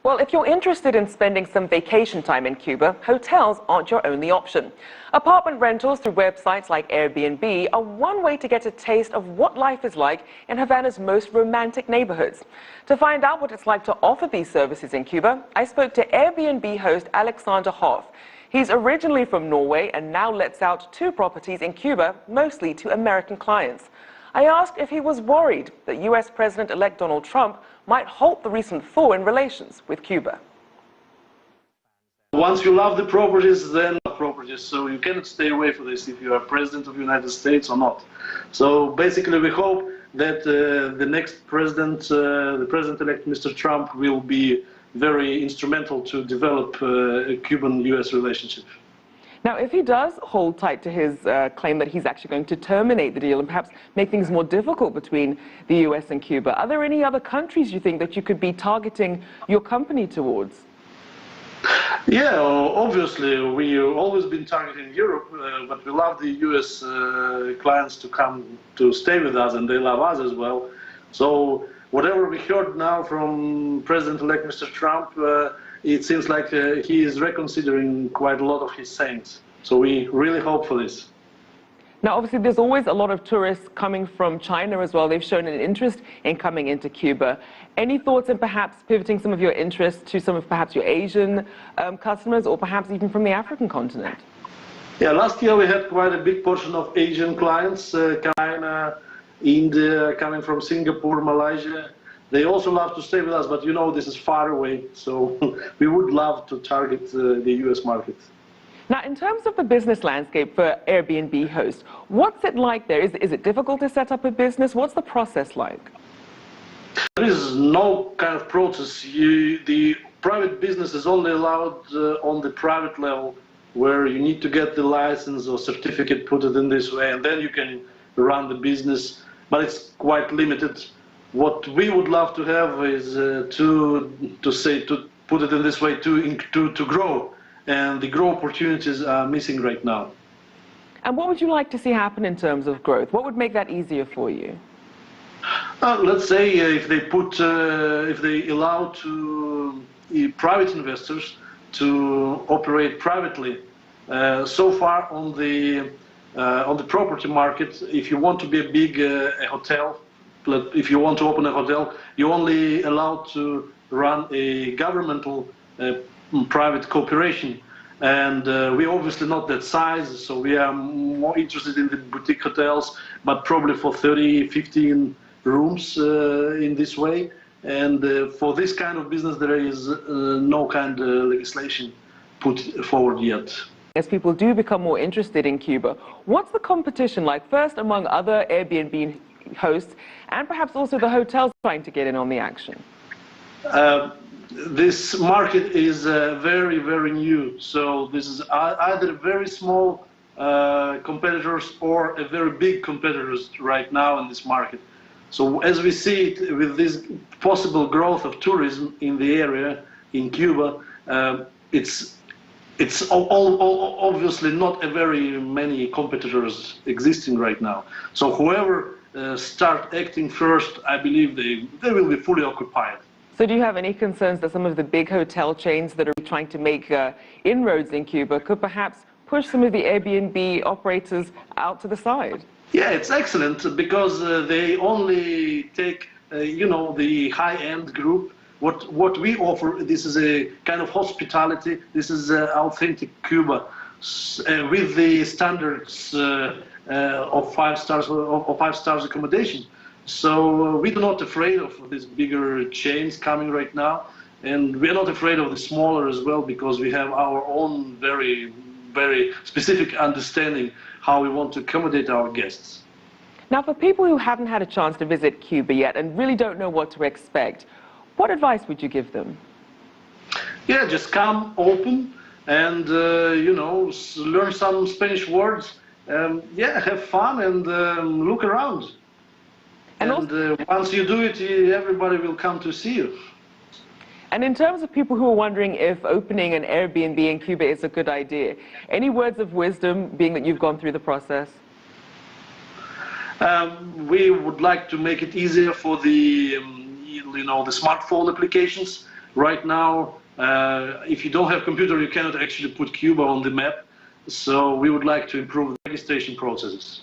Well, if you're interested in spending some vacation time in Cuba, hotels aren't your only option. Apartment rentals through websites like Airbnb are one way to get a taste of what life is like in Havana's most romantic neighborhoods. To find out what it's like to offer these services in Cuba, I spoke to Airbnb host Alexander Hoff. He's originally from Norway and now lets out 2 properties in Cuba, mostly to American clients. I asked if he was worried that US President-elect Donald Trump might halt the recent thaw in relations with Cuba. Once you love the properties, then properties, so you cannot stay away from this if you are President of the United States or not. So basically we hope that the next president, the President-elect Mr. Trump, will be very instrumental to develop a Cuban-US relationship. Now, if he does hold tight to his claim that he's actually going to terminate the deal and perhaps make things more difficult between the US and Cuba, are there any other countries you think that you could be targeting your company towards? Yeah, obviously, we've always been targeting Europe, but we love the US clients to come to stay with us, and they love us as well. So whatever we heard now from President-elect Mr. Trump, it seems like he is reconsidering quite a lot of his sayings. So we really hope for this. Now, obviously, there's always a lot of tourists coming from China as well. They've shown an interest in coming into Cuba. Any thoughts in perhaps pivoting some of your interest to some of perhaps your Asian customers, or perhaps even from the African continent? Yeah, last year we had quite a big portion of Asian clients, China, India, coming from Singapore, Malaysia. They also love to stay with us, but you know this is far away, so we would love to target the US market. Now, in terms of the business landscape for Airbnb hosts, what's it like there? Is it difficult to set up a business? What's the process like? There is no kind of process. The private business is only allowed on the private level, where you need to get the license or certificate, put it in this way, and then you can run the business, but it's quite limited. What we would love to have is to put it in this way, to grow, and the growth opportunities are missing right now. And what would you like to see happen in terms of growth? What would make that easier for you? Let's say if they allow to private investors to operate privately. So far on the property market, if you want to be a big hotel, if you want to open a hotel, you're only allowed to run a governmental private cooperation. And we're obviously not that size, so we are more interested in the boutique hotels, but probably for 30, 15 rooms in this way. And for this kind of business, there is no kind of legislation put forward yet. As people do become more interested in Cuba, what's the competition like, first among other Airbnb hosts, and perhaps also the hotels trying to get in on the action? This market is very, very new. So this is either very small competitors or a very big competitors right now in this market. So as we see it, with this possible growth of tourism in the area, in Cuba, it's obviously not a very many competitors existing right now. So whoever start acting first, I believe they will be fully occupied. So do you have any concerns that some of the big hotel chains that are trying to make inroads in Cuba could perhaps push some of the Airbnb operators out to the side? Yeah, it's excellent because they only take, you know, the high-end group. What we offer, this is a kind of hospitality. This is authentic Cuba with the standards of 5 stars or 5 stars accommodation. So we're not afraid of these bigger chains coming right now, and we're not afraid of the smaller as well, because we have our own very, very specific understanding how we want to accommodate our guests. Now, for people who haven't had a chance to visit Cuba yet and really don't know what to expect, what advice would you give them? Yeah, just come open and, you know, learn some Spanish words. Yeah, have fun and look around. And once you do it, everybody will come to see you. And in terms of people who are wondering if opening an Airbnb in Cuba is a good idea, any words of wisdom, being that you've gone through the process? We would like to make it easier for the, you know, the smartphone applications. Right now, if you don't have a computer, you cannot actually put Cuba on the map. So we would like to improve the registration processes.